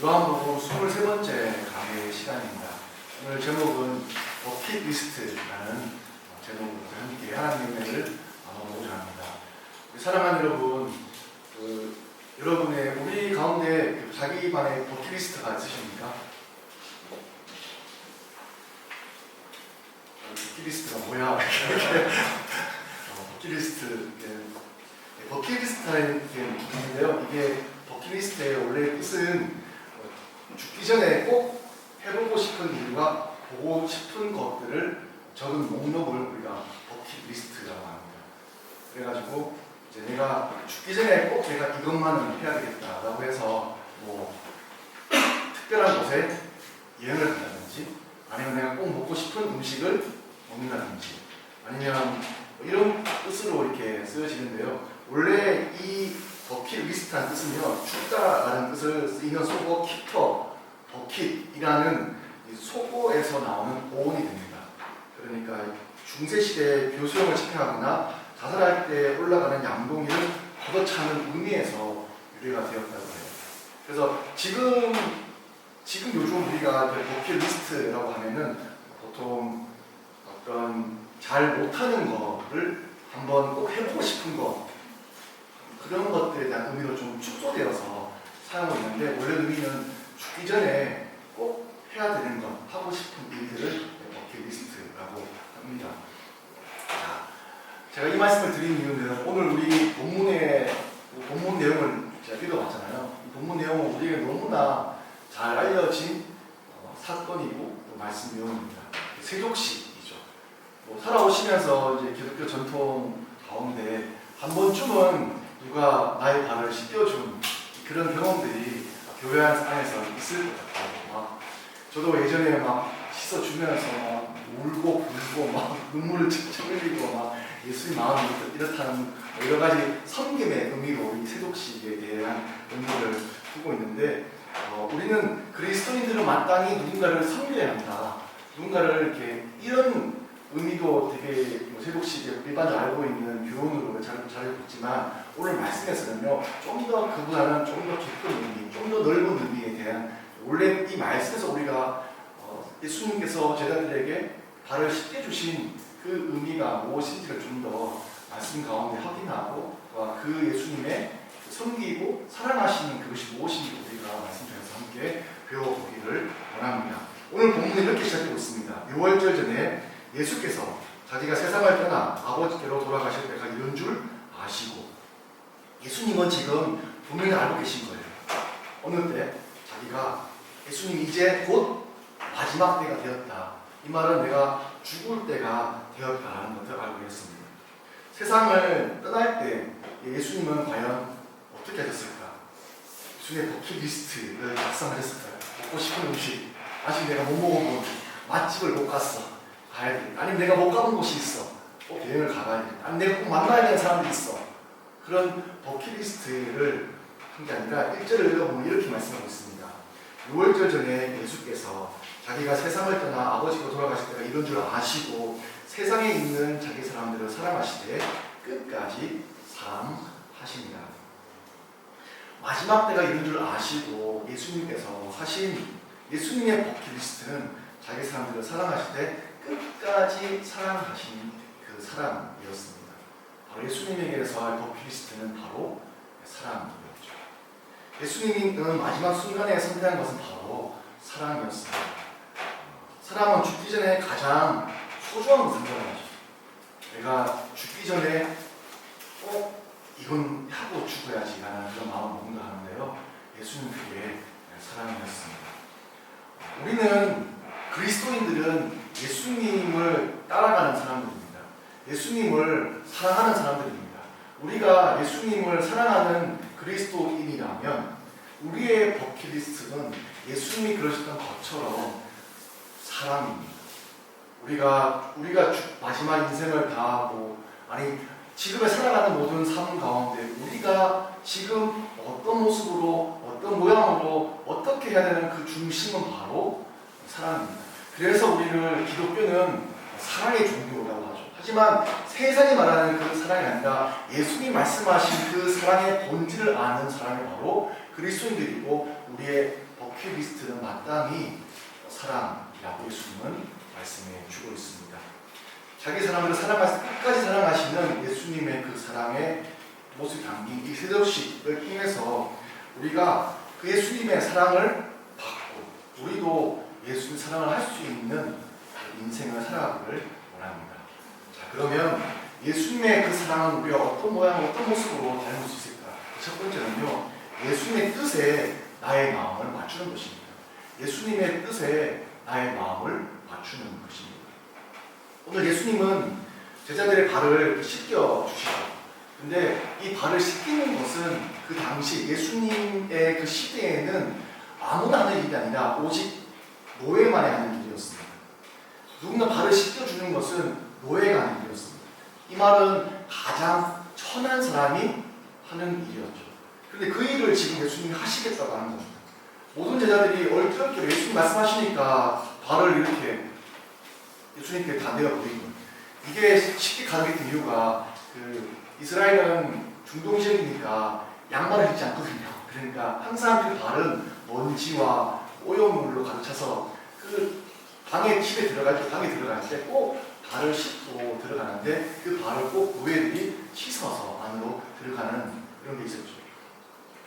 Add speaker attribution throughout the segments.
Speaker 1: 요한복음 23번째 강의 시간입니다. 오늘 제목은 버킷리스트라는 제목으로 함께 하나님의 은혜를 나눠보고자 합니다. 사랑하는 여러분, 여러분의 우리 가운데 자기만의 버킷리스트가 있으십니까? 버킷리스트가 뭐야? 버킷리스트라는 게 있는데요. 이게 버킷리스트의 원래 뜻은 죽기 전에 꼭 해보고 싶은 일과 보고 싶은 것들을 적은 목록을 우리가 버킷리스트라고 합니다. 그래가지고 이제 내가 죽기 전에 꼭 내가 이것만은 해야 되겠다라고 해서 뭐 특별한 곳에 여행을 간다든지, 아니면 내가 꼭 먹고 싶은 음식을 먹는다든지, 아니면 이런 뜻으로 이렇게 쓰여지는데요. 원래 이 버킷리스트라는 뜻은요, 죽다라는 뜻을 쓰이는 속어 키터, 버킷이라는 속어에서 나오는 어원이 됩니다. 그러니까 중세시대 교수형을 집행하거나 자살할 때 올라가는 양동이를 걷어차는 의미에서 유래가 되었다고 해요. 그래서 지금 요즘 우리가 버킷리스트라고 하면은 보통 어떤 잘 못하는 거를 한번 꼭 해보고 싶은 거, 그런 것들에 대한 의미로 좀 축소되어서 사용하고 있는데, 원래 의미는 죽기 전에 꼭 해야 되는 것, 하고 싶은 일들을 버킷리스트라고 합니다. 자, 제가 이 말씀을 드린 이유는 오늘 우리 본문 내용을 제가 읽어봤잖아요. 이 본문 내용은 우리에게 너무나 잘 알려진 사건이고 또 말씀 내용입니다. 세족식이죠. 살아오시면서 이제 기독교 전통 가운데 한 번쯤은 누가 나의 발을 씻겨준 그런 경험들이 교회 안에서 있을 것 같아요. 저도 예전에 씻어주면서 울고 불고 눈물을 척척 흘리고 예수님 마음이 이렇다는 여러 가지 섬김의 의미로 이 세족식에 대한 의미를 두고 있는데, 우리는 그리스도인들은 마땅히 누군가를 섬겨야 한다. 누군가를 이렇게 이런 의미도 되게 세족식에 일반적으로 알고 있는 교훈으로 잘 있지만, 오늘 말씀에서는요, 좀 더 그보다는 좀 더 깊은 의미, 좀 더 넓은 의미에 대한, 원래 이 말씀에서 우리가 예수님께서 제자들에게 발을 씻겨주신 그 의미가 무엇인지를 좀 더 말씀 가운데 확인하고, 그 예수님의 섬기고 사랑하시는 그것이 무엇인지 우리가 말씀 중에서 함께 배워보기를 원합니다. 오늘 본문은 이렇게 시작되고 있습니다. 6월절 전에 예수께서 자기가 세상을 떠나 아버지께로 돌아가실 때가 이런 줄 아시고, 예수님은 지금 분명히 알고 계신 거예요. 어느 때 자기가 예수님이 이제 곧 마지막 때가 되었다, 이 말은 내가 죽을 때가 되었다라는 것을 알고 있습니다. 세상을 떠날 때 예수님은 과연 어떻게 하셨을까? 예수님의 버킷리스트를 작성하셨을까요? 먹고 싶은 음식, 아직 내가 못 먹어본 맛집을 못 갔어, 가야 돼. 아니면 내가 못 가본 곳이 있어, 꼭 여행을 가봐야 돼. 아니면 내가 꼭 만나야 되는 사람이 있어. 그런 버킷리스트를 한 게 아니라 1절을 읽어보면 이렇게 말씀하고 있습니다. 6월절 전에 예수께서 자기가 세상을 떠나 아버지로 돌아가실 때가 이런 줄 아시고, 세상에 있는 자기 사람들을 사랑하시되 끝까지 사랑하십니다. 마지막 때가 이런 줄 아시고 예수님께서 하신 예수님의 버킷리스트는 자기 사람들을 사랑하실 때 끝까지 사랑하신 그 사랑이었습니다. 바로 예수님에게서 할 버킷리스트는 바로 사랑이었죠. 예수님은 마지막 순간에 선택한 것은 바로 사랑이었습니다. 사람은 죽기 전에 가장 소중한 것을 생각하죠. 내가 죽기 전에 꼭 이건 하고 죽어야지 라는 그런 마음을 먹는가 하는데요, 예수님 그게 사랑이었습니다. 우리는, 그리스도인들은 예수님을 따라가는 사람들입니다. 예수님을 사랑하는 사람들입니다. 우리가 예수님을 사랑하는 그리스도인이라면 우리의 버킷리스트는 예수님이 그러셨던 것처럼 사랑입니다. 우리가 마지막 인생을 다하고, 아니 지금에 살아가는 모든 삶 가운데 우리가 지금 어떤 모습으로, 어떤 모양으로 어떻게 해야 되는 그 중심은 바로 사랑입니다. 그래서 우리를 기독교는 사랑의 종교라고 하죠. 하지만 세상이 말하는 그 사랑이 아니라 예수님이 말씀하신 그 사랑의 본질을 아는 사람이 바로 그리스도인들이고, 우리의 버킷리스트는 마땅히 사랑이라고 예수님은 말씀해 주고 있습니다. 자기 사람을 끝까지 사랑하시는 예수님의 그 사랑의 모습이 담긴 이 세도식을 통해서 우리가 그 예수님의 사랑을 받고 우리도 예수님 사랑을 할 수 있는 인생을 살아가기를 원합니다. 자, 그러면 예수님의 그 사랑은 우리가 어떤 모양, 어떤 모습으로 닮을 수 있을까? 첫 번째는요, 예수님의 뜻에 나의 마음을 맞추는 것입니다. 예수님의 뜻에 나의 마음을 맞추는 것입니다. 오늘 예수님은 제자들의 발을 씻겨 주시죠. 근데 이 발을 씻기는 것은 그 당시 예수님의 그 시대에는 아무나 하는 일이 아니라 오직 노예만이 하는 일이었습니다. 누군가 발을 씻겨주는 것은 노예가 하는 일이었습니다. 이 말은 가장 천한 사람이 하는 일이었죠. 그런데 그 일을 지금 예수님이 하시겠다고 하는 겁니다. 모든 제자들이 얼떨결에 예수님 말씀하시니까 발을 이렇게 예수님께 다 내어버린 거예요. 이게 쉽게 가르쳤던 이유가 이스라엘은 중동 지역이니까 양말을 신지 않거든요. 그러니까 항상 그 발은 먼지와 오염물로 가득 차서 그 집에 들어갈 때 꼭 발을 씻고 들어가는데, 그 발을 꼭 노예들이 씻어서 안으로 들어가는 그런 게 있었죠.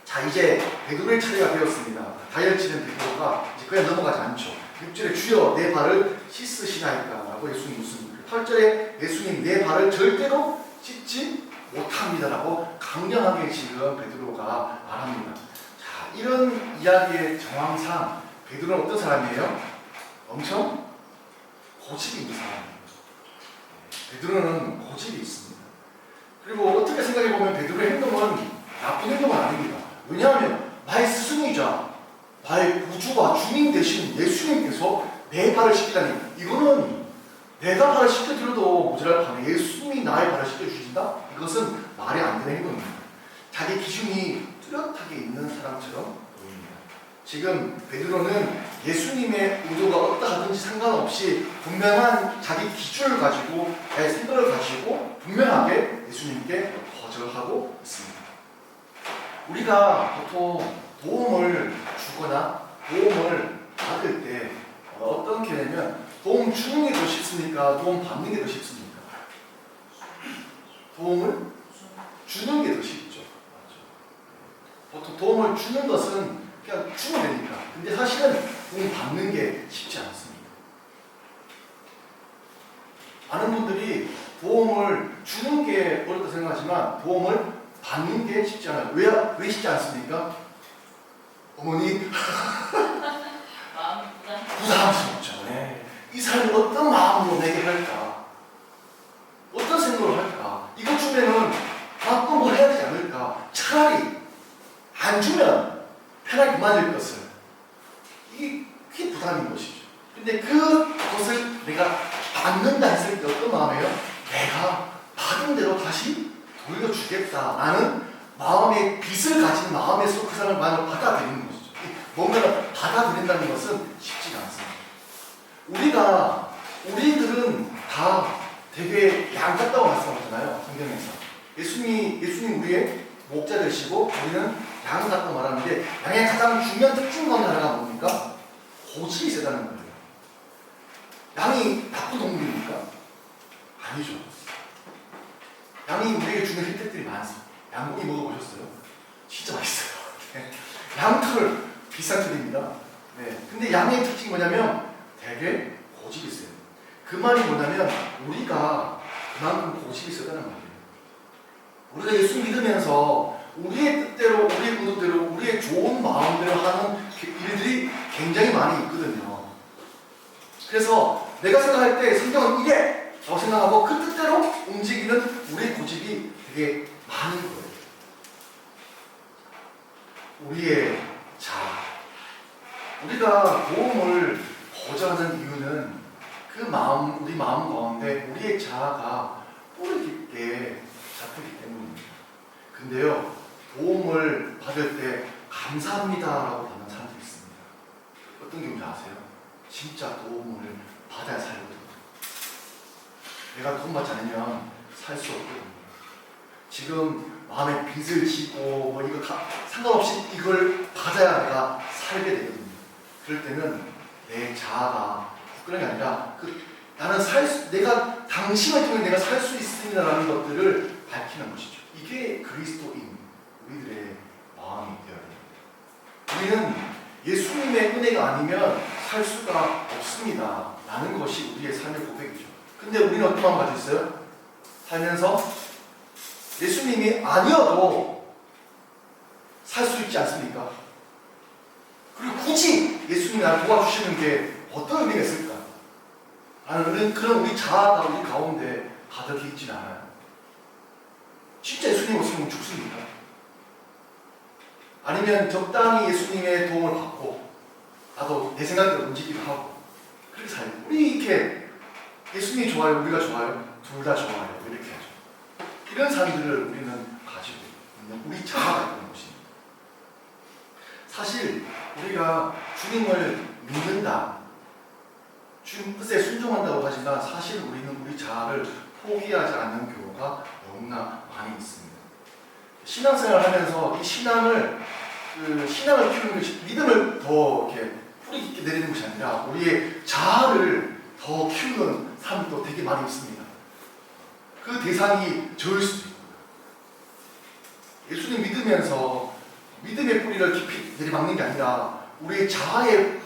Speaker 1: 자, 이제 베드로의 차례가 되었습니다. 다혈질은 베드로가 이제 그냥 넘어가지 않죠. 6절에 주여 내 발을 씻으시나이까 라고 예수님 묻습니다. 8절에 예수님 내 발을 절대로 씻지 못합니다라고 강력하게 지금 베드로가 말합니다. 자, 이런 이야기의 정황상 베드로는 어떤 사람이에요? 엄청 고집이 있는 사람이에요. 베드로는 고집이 있습니다. 그리고 어떻게 생각해보면 베드로의 행동은 나쁜 행동은 아닙니다. 왜냐하면 나의 스승이자 나의 구주와 주님 되신 예수님께서 내 발을 씻기다니, 이거는 내가 발을 씻겨드려도 모자랄 판에 예수님이 나의 발을 씻겨주신다? 이것은 말이 안 되는 행동입니다. 자기 기준이 뚜렷하게 있는 사람처럼 보입니다. 지금 베드로는 예수님의 의도가 어떠하든지 상관없이 분명한 자기 기준을 가지고, 자기 생각을 가지고 분명하게 예수님께 거절하고 있습니다. 우리가 보통 도움을 주거나 도움을 받을 때 어떤 게 되냐면, 도움 주는 게 더 쉽습니까? 도움 받는 게 더 쉽습니까? 도움을 주는 게 더 쉽죠. 맞죠? 보통 도움을 주는 것은 그냥 주면 되니까. 근데 사실은 도움 받는 게 쉽지 않습니다. 많은 분들이 도움을 주는 게 어렵다고 생각하지만 도움을 받는 게 쉽지 않아요. 왜 쉽지 않습니까? 어머니 부담스럽죠. 네. 이 사람이 어떤 마음으로 내게 할까? 어떤 생각을 할까? 이거 주면은 나 또 뭐 해야 되지 않을까? 차라리 안 주면 편하게 그만일 것을. 이게 부담인 것이죠. 근데 그것을 내가 받는다 했을 때 어떤 마음이에요? 내가 받은 대로 다시 돌려주겠다라는 마음의 빚을 가진 마음에서 그 사람의 마음을 받아들이는 것이죠. 뭔가를 받아들인다는 것은 쉽지가 않습니다. 우리들은 다 되게 양 같다고 말씀하잖아요. 성경에서. 예수님 우리의 목자 되시고 우리는 양 같다고 말하는데, 양의 가장 중요한 특징 가운데 하나가 뭡니까? 고집이 세다는 거예요. 양이 나쁜 동물입니까? 아니죠. 양이 우리에게 주는 혜택들이 많습니다. 양고기 먹어보셨어요? 진짜 맛있어요. 양털 비싼 털입니다. 네. 근데 양의 특징이 뭐냐면 되게 고집이 세요. 그 말이 뭐냐면 우리가 그만큼 고집이 세다는 말이에요. 우리가 예수 믿으면서 우리의 뜻대로, 우리의 의도대로, 우리의 좋은 마음대로 하는 일들이 굉장히 많이 있거든요. 그래서 내가 생각할 때 성경은 이래! 라고 생각하고 그 뜻대로 움직이는 우리의 고집이 되게 많은 거예요. 우리의 자아. 우리가 도움을 거절하는 이유는 우리 마음 가운데 우리의 자아가 뿌리 깊게 잡히기 때문입니다. 근데요, 도움을 받을 때 감사합니다라고 받는 사람들이 있습니다. 어떤 경우인지 아세요? 진짜 도움을 받아야 살거든요. 내가 돈 받지 않으면 살 수 없거든요. 지금 마음에 빚을 지고 뭐 이거 상관없이 이걸 받아야 내가 살게 되거든요. 그럴 때는 내 자아가 부끄러운 게 아니라 나는 내가 당신을 통해 내가 살 수 있습니다라는 것들을 밝히는 것이죠. 이게 그리스도인 우리들의 마음이 되어야 됩니다. 우리는 예수님의 은혜가 아니면 살 수가 없습니다 라는 것이 우리의 삶의 고백이죠. 근데 우리는 어떤 마음 가지고 있어요? 살면서 예수님이 아니어도 살 수 있지 않습니까? 그리고 굳이 예수님이 나를 도와주시는 게 어떤 의미가 있을까? 라는 그런 우리 자아가 우리 가운데 가득히 있진 않아요. 진짜 예수님 없으면 죽습니까? 아니면 적당히 예수님의 도움을 받고 나도 내 생각대로 움직이기도 하고 그렇게 살고 우리 이렇게 예수님이 좋아요? 우리가 좋아요? 둘 다 좋아요. 이렇게 하죠. 이런 삶들을 우리는 가지고 있는 우리 자아가 있는 것입니다. 사실 우리가 주님을 믿는다, 주님 뜻에 순종한다고 하지만 사실 우리는 우리 자아를 포기하지 않는 경우가 너무나 많이 있습니다. 신앙생활을 하면서 이 신앙을 키우는 것이 믿음을 더 이렇게 뿌리 깊게 내리는 것이 아니라 우리의 자아를 더 키우는 삶도 되게 많이 있습니다. 그 대상이 저일 수도 있고요. 예수님 믿으면서 믿음의 뿌리를 깊이 내리막는 게 아니라 우리의 자아의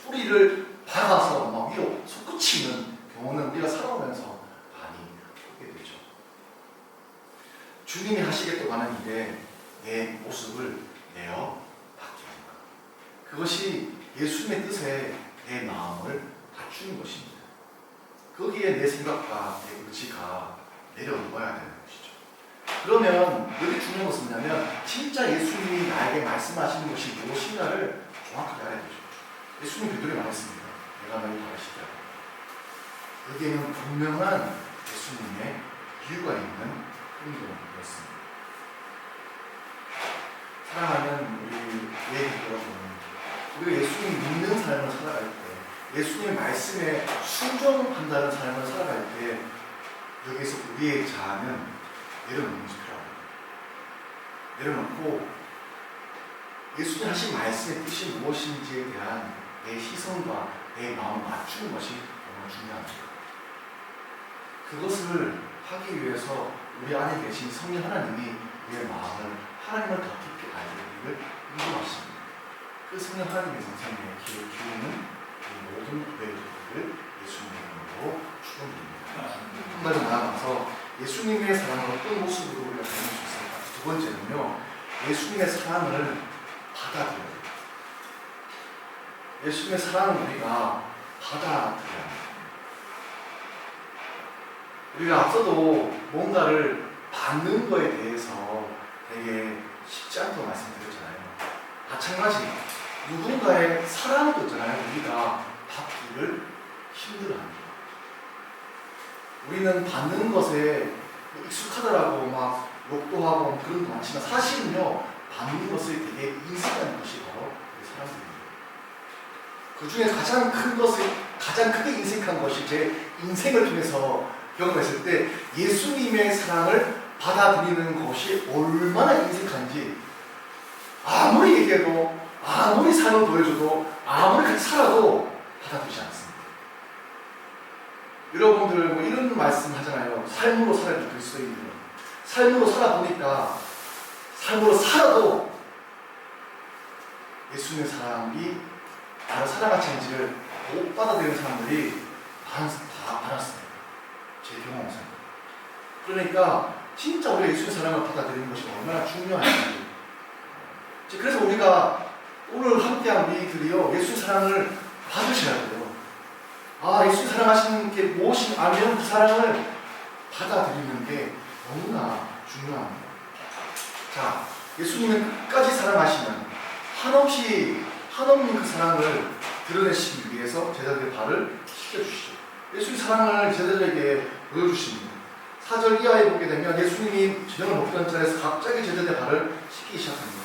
Speaker 1: 뿌리를 박아서 막 위로 솟구치는 경우는 우리가 살아오면서 많이 보게 되죠. 주님이 하시겠다고 하는 일에 내 모습을 내어 바뀌는 것. 그것이 예수님의 뜻에 내 마음을 갖추는 것입니다. 거기에 내 생각과 내 의지가 내려놓아야 되는 것이죠. 그러면 여기 중요한 것은 뭐냐면 진짜 예수님이 나에게 말씀하시는 것이 무엇인가를 정확하게 알아야 되죠. 예수님 베드로에 말했습니다. 내가 너희 바라시다. 여기에는 분명한 예수님의 이유가 있는 행동이었습니다. 사랑하는 우리 여러분, 우리가 예수님 믿는 삶을 살아갈 때, 예수님의 말씀에 순종한다는 삶을 살아갈 때 여기에서 우리의 자아는 내려놓는 것이 필요합니다. 내려놓고 예수님 하신 말씀의 뜻이 무엇인지에 대한 내 시선과 내 마음을 맞추는 것이 너무 중요합니다. 그것을 하기 위해서 우리 안에 계신 성령 하나님이 우리의 마음을 하나님을 더 깊이 알기를 인도하십니다. 그 성령 하나님의 영상에 귀를 기우는 모든 고백들을 예수님의 이름으로 축원드립니다. 한 가지 나아가서 예수님의 사랑을 어떤 모습으로 우리가 닮을 수 있을까? 두 번째는요, 예수님의 사랑을 받아들여야 돼요. 예수님의 사랑을 우리가 받아들여야 합니다. 우리가 앞서도 뭔가를 받는 거에 대해서 되게 쉽지 않다고 말씀드렸잖아요. 마찬가지 누군가의 사랑도 있잖아요. 우리가 받기를 힘들어합니다. 우리는 받는 것에 익숙하더라고 막 욕도 하고 그런 거 많지만 사실은요, 받는 것을 되게 인식하는 것이 바로 우리 사람들입니다. 그 중에 가장 큰 것을, 가장 크게 인식한 것이 제 인생을 통해서 경험했을 때 예수님의 사랑을 받아들이는 것이 얼마나 인색한지 아무리 얘기해도 아무리 삶을 보여줘도 아무리 같이 살아도 받아들이지 않습니다. 여러분들 뭐 이런 말씀 하잖아요. 삶으로 살아야 될 그리스도인들. 삶으로 살아보니까 삶으로 살아도 예수님의 사랑이 나를 사랑하지 않은지를 못 받아들이는 사람들이 많았습니다. 제 경험상. 그러니까 진짜 우리가 예수님의 사랑을 받아들이는 것이 얼마나 중요한지. 그래서 우리가 오늘 함께한 우리들이요, 예수의 사랑을 받으셔야 돼요. 아, 예수님 사랑하시는 게 무엇인지 알면 그 사랑을 받아들이는 게 너무나 중요합니다. 자, 예수님은 끝까지 사랑하시는 한없는 그 사랑을 드러내시기 위해서 제자들의 발을 씻겨주시죠. 예수의 사랑을 제자들에게 보여주십니다. 4절 이하에 보게 되면 예수님이 저녁을 먹던 자리에서 갑자기 제자들의 발을 씻기 시작합니다.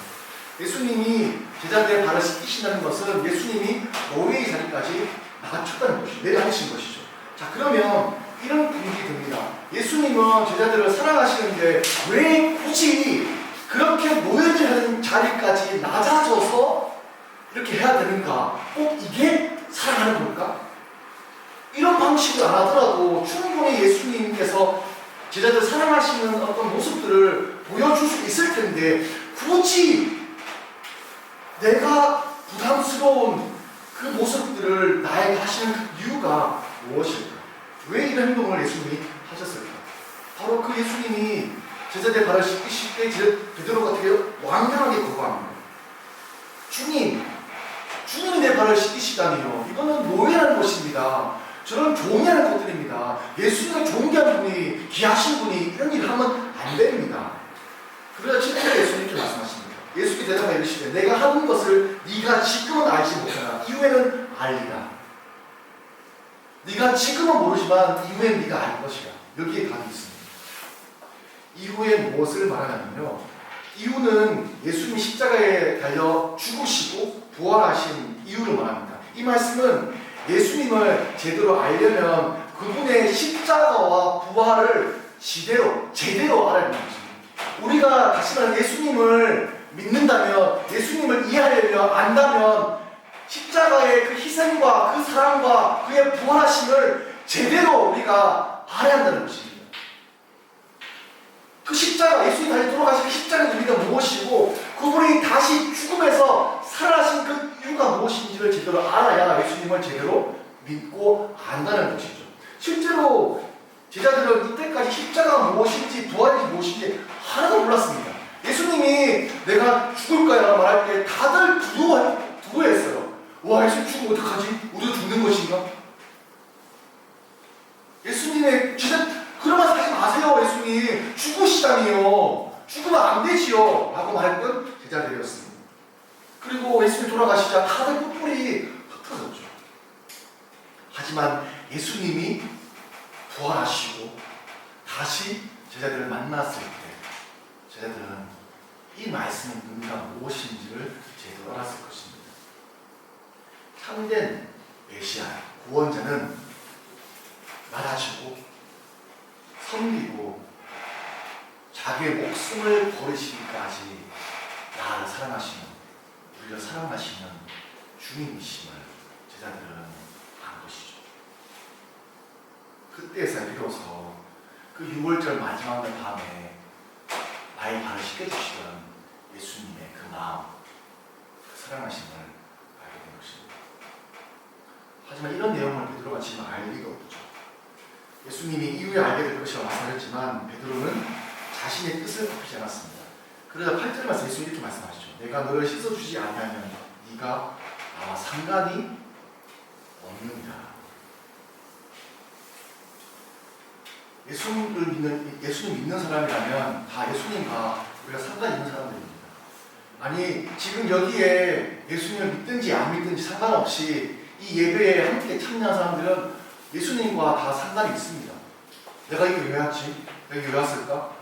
Speaker 1: 예수님이 제자들의 발을 씻기신다는 것은 예수님이 노예의 자리까지 낮췄다는 것이죠. 내려앉으신 것이죠. 자, 그러면 이런 분위기 듭니다. 예수님은 제자들을 사랑하시는데 왜 굳이 그렇게 노예질하는 자리까지 낮아져서 이렇게 해야 되는가? 꼭 이게 사랑하는 걸까? 이런 방식을 안 하더라도 충분히 예수님께서 제자들 사랑하시는 어떤 모습들을 보여줄 수 있을 텐데 굳이 내가 부담스러운 그 모습들을 나에게 하시는 그 이유가 무엇일까? 왜 이런 행동을 예수님이 하셨을까? 바로 그 예수님이 제자들의 발을 씻기실 때 베드로가 되게 완강하게 거부합니다. 주님이 내 발을 씻기시다니요. 이거는 노예라는 것입니다. 저는 종이라는 것들입니다. 예수님을 존귀한 분이, 귀하신 분이 이런 일을 하면 안 됩니다. 그러자 진짜 예수님께 말씀하십니다. 예수님이 대답하여 이르시되 내가 하는 것을 네가 지금은 알지 못하나 이후에는 알리라. 네가 지금은 모르지만 이후엔 네가 알 것이라. 여기에 답이 있습니다. 이후에 무엇을 말하냐면요. 이유는 예수님이 십자가에 달려 죽으시고 부활하신 이유를 말합니다. 이 말씀은 예수님을 제대로 알려면 그분의 십자가와 부활을 제대로 알아야 되는 것입니다. 우리가 다시 말해 예수님을 믿는다면, 예수님을 이해하려면, 안다면 십자가의 그 희생과 그 사랑과 그의 부활하심을 제대로 우리가 알아야 한다는 것입니다. 그 십자가, 예수님이 다시 돌아가신 그 십자가의 의미가 무엇이고 그분이 다시 죽음에서 살아나신 그 이유가 무엇인지를 제대로 알아야 예수님을 제대로 믿고 안다는 것이죠. 실제로 제자들은 이때까지 십자가가 무엇인지 부활이 무엇인지 하나도 몰랐습니다. 예수님이 내가 죽을 거야 라고 말할 때 다들 두려워했어요. 와, 예수님 죽으면 어떡하지? 우리도 죽는 것인가? 예수님의 그러면 하지 마세요. 예수님 죽으시다니요. 죽으면 안 되지요 라고 말했던 제자들이었습니다. 그리고 예수님이 돌아가시자 다들 뿔뿔이 흩어졌죠. 하지만 예수님이 부활하시고 다시 제자들을 만났을 때 제자들은 이 말씀의 의미가 무엇인지를 제대로 알았을 것입니다. 참된 메시아, 구원자는 나아지고 섬기고 자기의 목숨을 버리시기까지 나를 사랑하시는, 우리를 사랑하시는 주님이심을 제자들은 안 것이죠. 그때에서 비로소 그 6월절 마지막 날 밤에 나의 발을 씻겨주시던 예수님의 그 마음, 그 사랑하심을 알게 된 것입니다. 하지만 이런 내용을 베드로가 지금 알 리가 없죠. 예수님이 이후에 알게 될 것이라고 말씀하셨지만 베드로는 자신의 뜻을 굽히지 않았습니다. 그러자 8절 말씀 예수님이 이렇게 말씀하시죠. 내가 너를 씻어주지 아니하면 네가 나와 상관이 없느니라. 예수님 믿는 사람이라면 다 예수님과 우리가 상관이 있는 사람들입니다. 아니, 지금 여기에 예수님을 믿든지 안 믿든지 상관없이 이 예배에 함께 참여한 사람들은 예수님과 다 상관이 있습니다. 내가 이거 왜 왔지? 내가 왜 왔을까?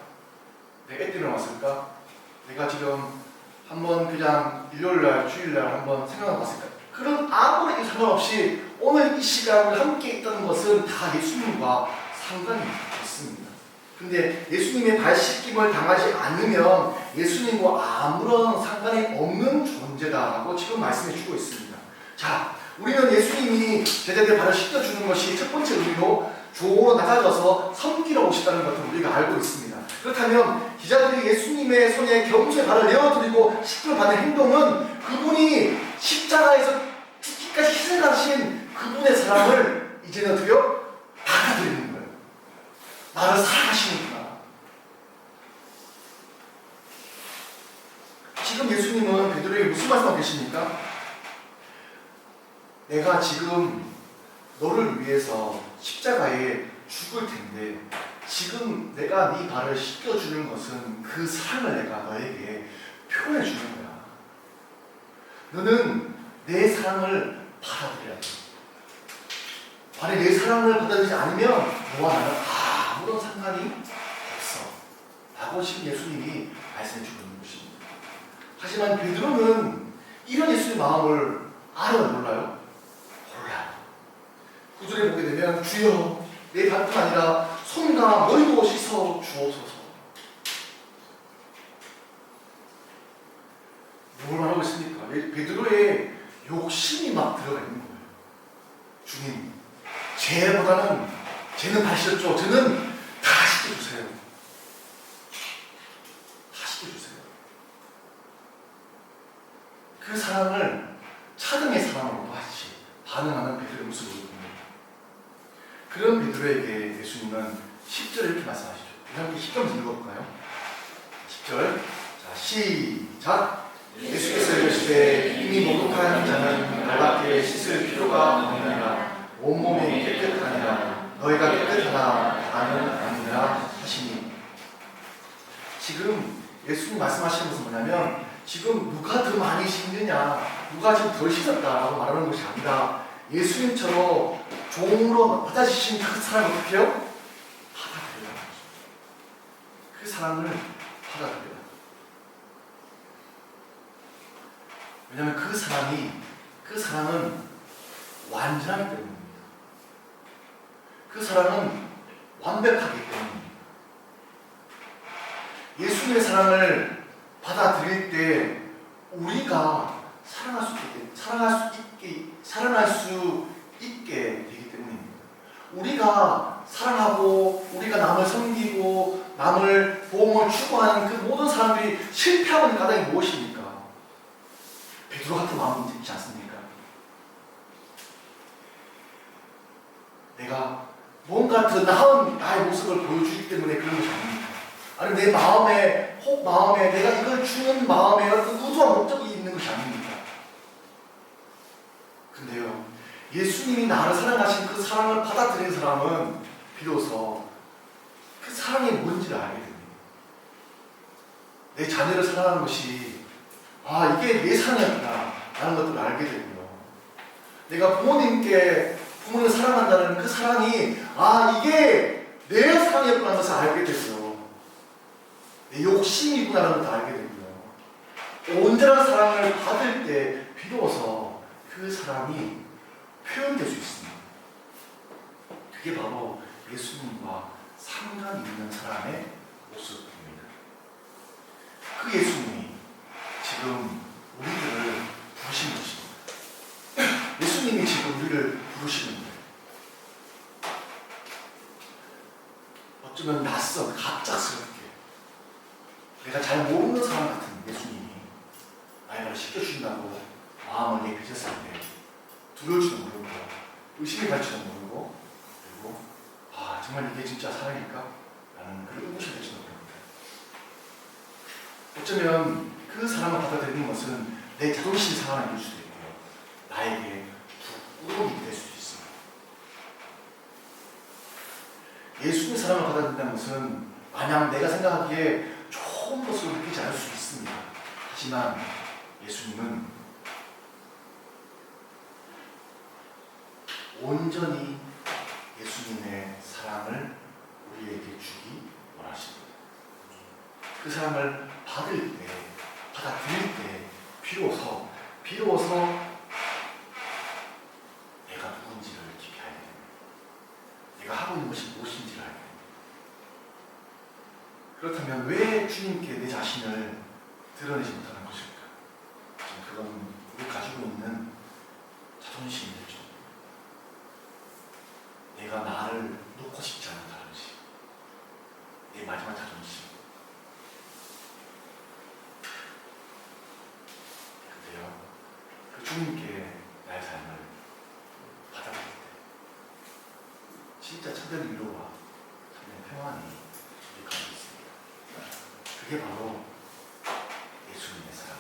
Speaker 1: 내 애 때문에 왔을까? 내가 지금 한번 그냥 일요일날, 주일날 한번 생각해 봤을까? 그런 아무런 상관없이 오늘 이 시간을 함께 있다는 것은 다 예수님과 상관이 있습니다. 근데 예수님의 발 씻김을 당하지 않으면 예수님과 아무런 상관이 없는 존재다라고 지금 말씀해 주고 있습니다. 자, 우리는 예수님이 제자들의 발을 씻겨주는 것이 첫 번째 의미로 조로 낮아져서 섬기러 오시다는 것을 우리가 알고 있습니다. 그렇다면 기자들이 예수님의 손에 겸손히 발을 내어드리고 씻김을 받는 행동은 그분이 십자가에서 죽기까지 희생하신 그분의 사랑을 이제는 어떻게 받아들이는 거예요. 나를 사랑하시는구나. 지금 예수님은 베드로에게 무슨 말씀하고 계십니까? 내가 지금 너를 위해서 십자가에 죽을 텐데 지금 내가 네 발을 씻겨주는 것은 그 사랑을 내가 너에게 표현해 주는 거야. 너는 내 사랑을 받아들여야 돼. 만약 내 사랑을 받아들이지 않으면 너와 나는 아무런 상관이 없어 라고 지금 예수님이 말씀해 주고 있는 것입니다. 하지만 베드로는 이런 예수님의 마음을 알아요, 몰라요? 몰라요. 9절에 보게 되면 주여 내 발뿐 아니라 손과 머리도 씻어 주옵소서. 뭘 말하고 있습니까? 베드로의 욕심이 막 들어가 있는 거예요. 주님, 쟤는 다시였죠. 저는 다 씻겨주세요. 다 씻겨주세요. 그 사랑을 차등의 사랑으로 다시 반응하는 베드로의 모습을 봅니다. 그런 베드로에게 예수님은 10절에 이렇게 말씀하시죠. 우리 함께 10절 읽어볼까요? 10절. 자, 시작. 예수께서 이르시되 이미 목욕한 자는 너밖에 씻을 필요가 없느니라. 온몸이 깨끗하니라. 너희가 깨끗하나 나는 아니라 하시니. 지금 예수님 말씀하시는 것은 뭐냐면 지금 누가 더 많이 씻느냐, 누가 지금 덜 씻었다라고 말하는 것이 아니라 예수님처럼 종으로 받아주신 그 사랑을 어떻게 해요? 받아들여요. 그 사랑을 받아들여요. 왜냐하면 그 사랑은 완전하기 때문입니다. 그 사랑은 완벽하기 때문입니다. 예수님의 사랑을 받아들일 때 우리가 살아날 수 있게 되기 때문입니다. 우리가 사랑하고 우리가 남을 섬기고 남을 도움을 추구하는 그 모든 사람들이 실패하는 가장이 무엇입니까? 베드로 같은 마음이 있지 않습니까? 내가 뭔가 더 나은 나의 모습을 보여주기 때문에 그런 것이 아닙니까? 아니면 내 마음에 내가 이걸 주는 마음에 어떤 우수한 목적이 있는 것이 아닙니까? 근데요, 예수님이 나를 사랑하신 그 사랑을 받아들인 사람은 비로소 그 사랑이 뭔지를 알게 됩니다. 내 자녀를 사랑하는 것이 이게 내 사랑이었구나 라는 것들을 알게 되고요. 내가 부모님을 사랑한다는 그 사랑이 이게 내 사랑이었구나 하는 것을 알게 되고요. 내 욕심이구나라는 것도 알게 되고요. 온전한 사랑을 받을 때 비로소 그 사랑이 표현될 수 있습니다. 그게 바로 예수님과 상관 있는 사람의 모습입니다. 그 예수님이 지금 우리들을 부르신 것입니다. 예수님이 지금 우리를 부르시는 거예요. 어쩌면 낯선, 갑작스럽게 내가 잘 모르는 사람 같은 예수님이 나를 시켜준다고 마음을 예비했을 때 두려울지도 모르고 의심이 갈지도 모르고 그리고 정말 이게 진짜 사랑일까? 라는 그런 의구심이 될지도 모릅니다. 어쩌면 그 사랑을 받아들이는 것은 내 자존심 상하는 일 수도 있고요. 나에게 부끄러움이 될 수도 있습니다. 예수님의 사랑을 받아들인다는 것은 마냥 내가 생각하기에 좋은 것으로 느끼지 않을 수 있습니다. 하지만 예수님은 온전히 예수님의 사랑을 우리에게 주기 원하십니다. 그 사랑을 받아들일 때 비로소 내가 누군지를 깊이 알게 됩니다. 내가 하고 있는 것이 무엇인지를 알게 됩니다. 그렇다면 왜 주님께 내 자신을 드러내지 못하는 것일까? 그건 우리 가지고 있는 자존심이죠. 내가 나를 놓고 싶지 않은 자존심, 내 마지막 자존심. 근데요, 그 주님께 나의 삶을 받아들일 때 진짜 참된 위로와 참된 평안이 우리 가지고 있습니다. 그게 바로 예수님의 사랑,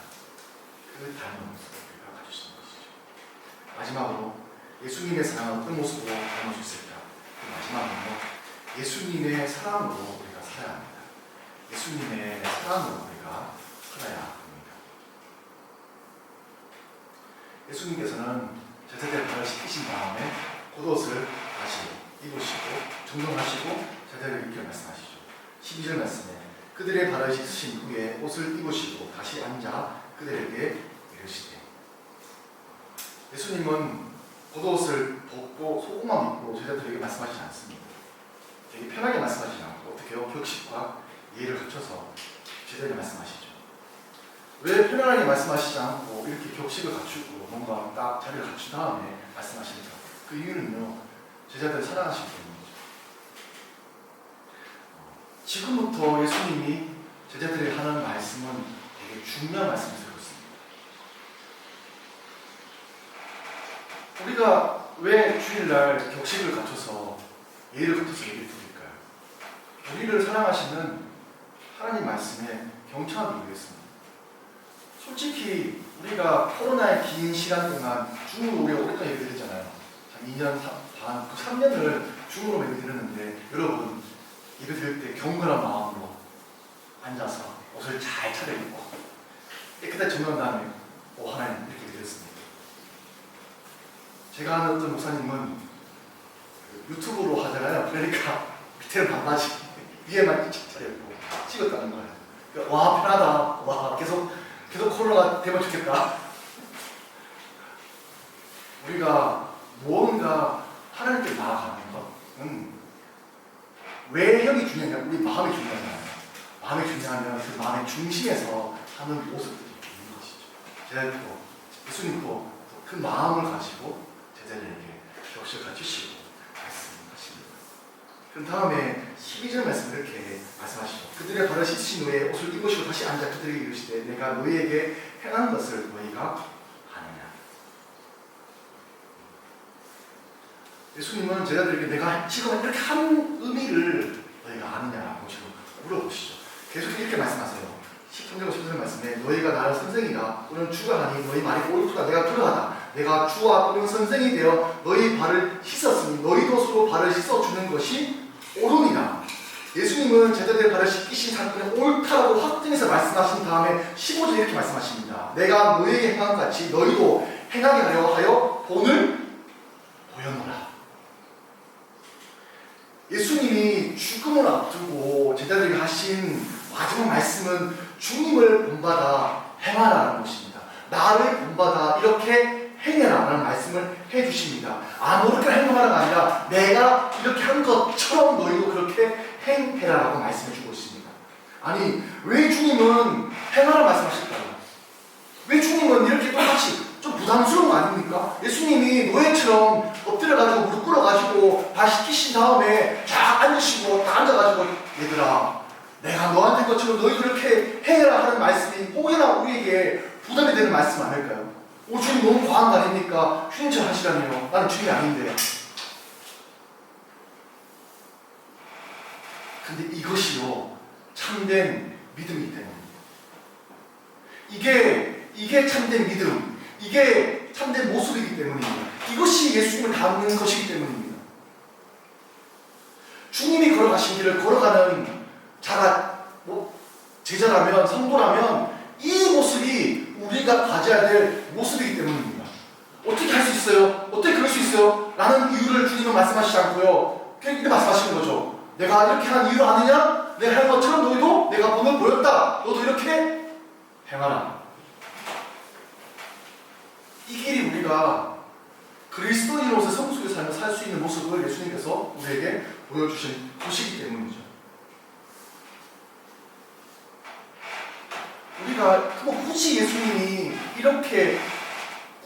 Speaker 1: 그 닮은 모습을 우리가 가질 수 있는 것이죠. 마지막으로 예수님의 사랑은 어떤 모습으로 닮을 수 있을까? 마지막으로 예수님의 사랑으로 우리가 살아야 합니다. 예수님의 사랑으로 우리가 살아야 합니다. 예수님께서는 제자들의 발을 씻기신 다음에 겉옷을 다시 입으시고 정돈하시고 제자들에게 이렇게 말씀하시죠. 12절 말씀에 그들의 발을 씻으신 후에 옷을 입으시고 다시 앉아 그들에게 이르시되. 예수님은 겉옷을 벗고 속옷만 입고 제자들에게 말씀하시지 않습니다. 편안하게 말씀하시지 않고 이렇게 격식을 갖추고 뭔가 딱 자리를 갖춘 다음에 말씀하십니다. 그 이유는요, 제자들을 사랑하시기 때문이죠. 지금부터 예수님이 제자들이 하는 말씀은 되게 중요한 말씀을 드리고 있습니다. 우리가 왜 주일날 격식을 갖춰서 예의를 갖춰서 얘기를 드릴까요? 우리를 사랑하시는 하나님 말씀에 경청하기 위해서입니다. 솔직히 우리가 코로나의 긴 시간 동안 줌으로 우리가 오랫동안 예배 드렸잖아요. 한 2년 반, 3년을 줌으로 예배 드렸는데 여러분 예배 드릴 때 경건한 마음으로 앉아서 옷을 잘 차려입고 깨끗하게 정리한 다음에 하나님 이렇게 드렸습니다. 제가 아는 어떤 목사님은 유튜브로 하잖아요. 그러니까 밑에는 반바지 위에만 차려입고 찍었다는 거예요. 와 편하다. 와 계속 코로나가 되면 좋겠다. 우리가 무언가 하나님께 나아가는 것은 외형이 중요한 게 우리 마음이 중요하잖아요. 마음이 중요하면 그 마음의 중심에서 하는 모습들이 있는 것이죠. 제자들도 예수님도 그 마음을 가지고 제자들에게 격식을 갖추시고 말씀하십니다. 그 다음에 12절 말씀을 이렇게 말씀하시죠. 그들의 발을 씻으신 후에 옷을 입으시고 다시 앉아 그들에게 이르시되 내가 너희에게 행한 것을 너희가 아느냐. 예수님은 제자들에게 내가 지금 이렇게 한 의미를 너희가 아느냐라고 지금 물어보시죠. 계속 이렇게 말씀하세요. 13절 13절 말씀에 너희가 나를 선생이라 또는 주가 하니 너희 말이 옳도다. 내가 그러하다. 내가 주와 또는 선생이 되어 너희 발을 씻었으니 너희도 서로 발을 씻어주는 것이 옳으니라. 예수님은 제자들의 발을 씻기신 사건이 옳다라고 확증해서 말씀하신 다음에 15절에 이렇게 말씀하십니다. 내가 너희에게 행한 같이 너희도 행하게 하려 하여 본을 보였노라. 예수님이 죽음을 앞두고 제자들에게 하신 마지막 말씀은 주님을 본받아 행하라는 것입니다. 나를 본받아 이렇게 행해라 라는 말씀을 해주십니다. 아무렇게 행동하라가 아니라 내가 이렇게 한 것처럼 너희도 그렇게 행해라 라고 말씀해주고 있습니다. 아니 왜 주님은 행하라 말씀하실까요? 왜 주님은 이렇게 똑같이 좀 부담스러운 거 아닙니까? 예수님이 노예처럼 엎드려가지고 무릎 꿇어가지고 발 씻기신 다음에 쫙 앉으시고 딱 앉아가지고 얘들아 내가 너한테 한 것처럼 너희 그렇게 행해라 하는 말씀이 혹여나 우리에게 부담이 되는 말씀 아닐까요? 주님 너무 과한 거 아닙니까? 주님처럼 하시라니요. 나는 주님이 아닌데. 근데 이것이요 참된 믿음이기 때문입니다. 이게 참된 믿음, 이게 참된 모습이기 때문입니다. 이것이 예수님을 닮는 것이기 때문입니다. 주님이 걸어가신 길을 걸어가는 자가 제자라면 성도라면 이 모습이 우리가 가져야 될 모습이기 때문입니다. 어떻게 할 수 있어요? 어떻게 그럴 수 있어요? 라는 이유를 주님은 말씀하시지 않고요. 그냥 이렇게 말씀하시는 거죠. 내가 이렇게 한 이유를 아느냐? 내가 한 것처럼 너희도 내가 본을 보였다. 너도 이렇게 행하라. 이 길이 우리가 그리스도인으로서 성숙의 삶을 살 수 있는 모습을 예수님께서 우리에게 보여주신 것이기 때문이죠. 우리가 굳이 예수님이 이렇게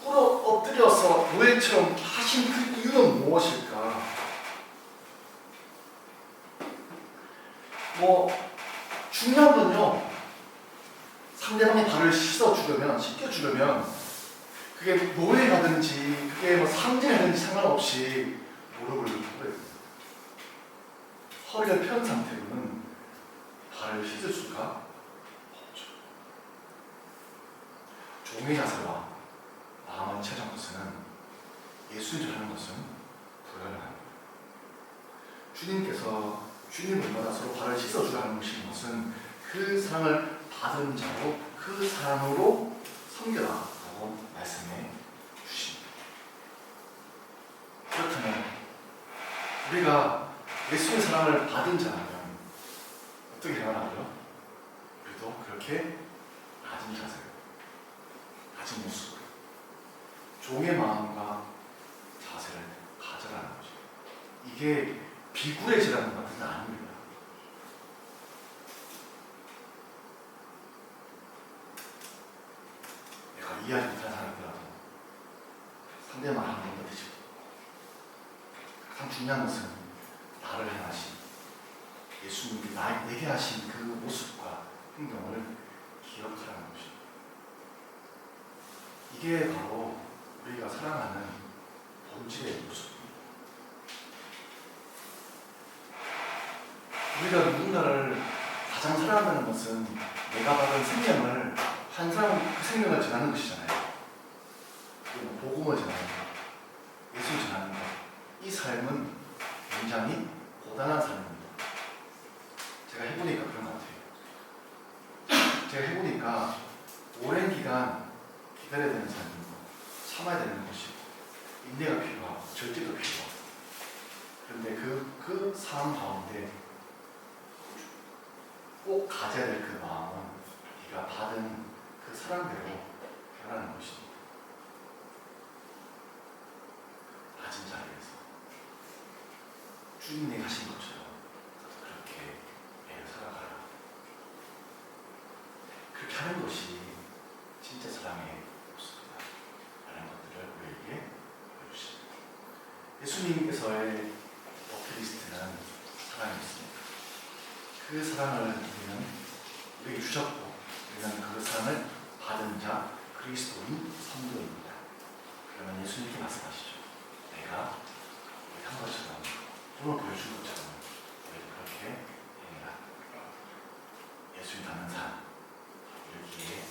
Speaker 1: 엎드려서 노예처럼 하신 그 이유는 무엇일까? 중요한 건요, 상대방의 발을 씻겨주려면 그게 노예라든지 그게 상징이라든지 상관없이 무릎을 꿇어야 됩니다. 허리를 편 상태로는 발을 씻을 수가 없죠. 종의 자세와 마음을 찾은 것은 예수님을 하는 것은 불가능합니다. 주님께서 주님을 받아 서로 발을 씻어주라는 것은 그 사랑을 받은 자로 그 사랑으로 섬겨라라고 말씀해 주십니다. 그렇다면 우리가 예수의 사랑을 받은 자라면 어떻게 행하라고요? 우리도 그렇게 낮은 자세로, 낮은 모습으로 종의 마음과 자세를 가져라는 거죠. 이게 비굴해지라는 것은 아닙니다. 가장 중요한 것은 나를 향하신 예수님이 내게 하신 그 모습과 행동을 기억하라는 것입니다. 이게 바로 우리가 사랑하는 본질의 모습입니다. 우리가 누군가를 가장 사랑한다는 것은 내가 받은 생명을 한 사람 그 생명을 전하는 것이잖아요. 그리고 복음을 전하는 것, 예수 전하는 것. 이 삶은 굉장히 고단한 삶입니다. 제가 해보니까 그런 것 같아요. 제가 해보니까 오랜 기간 기다려야 되는 삶이고 참아야 되는 것이고 인내가 필요하고 절제도 필요하고 그런데 그 상황 가운데 꼭 가져야 될 그 마음은 네가 받은 그 사랑대로 변하는 것입니다. 낮은 자리에서 주님이 하신 것처럼 그렇게 매일 살아가라. 그렇게 하는 것이 진짜 사랑의 모습이다 라는 것들을 우리에게 보여주십니다. 예수님께서의 버킷리스트는 사랑이었습니다. 그 사랑을 우리는 우리에게 주셨고 우리는 그 사랑을 받은 자 그리스도인 성도입니다. 그러면 예수님께 말씀하시죠. 내가 우리 한 것처럼 오늘 보여준 것처럼 우리도 그렇게 행해라. 예수님 닮은 삶 이렇게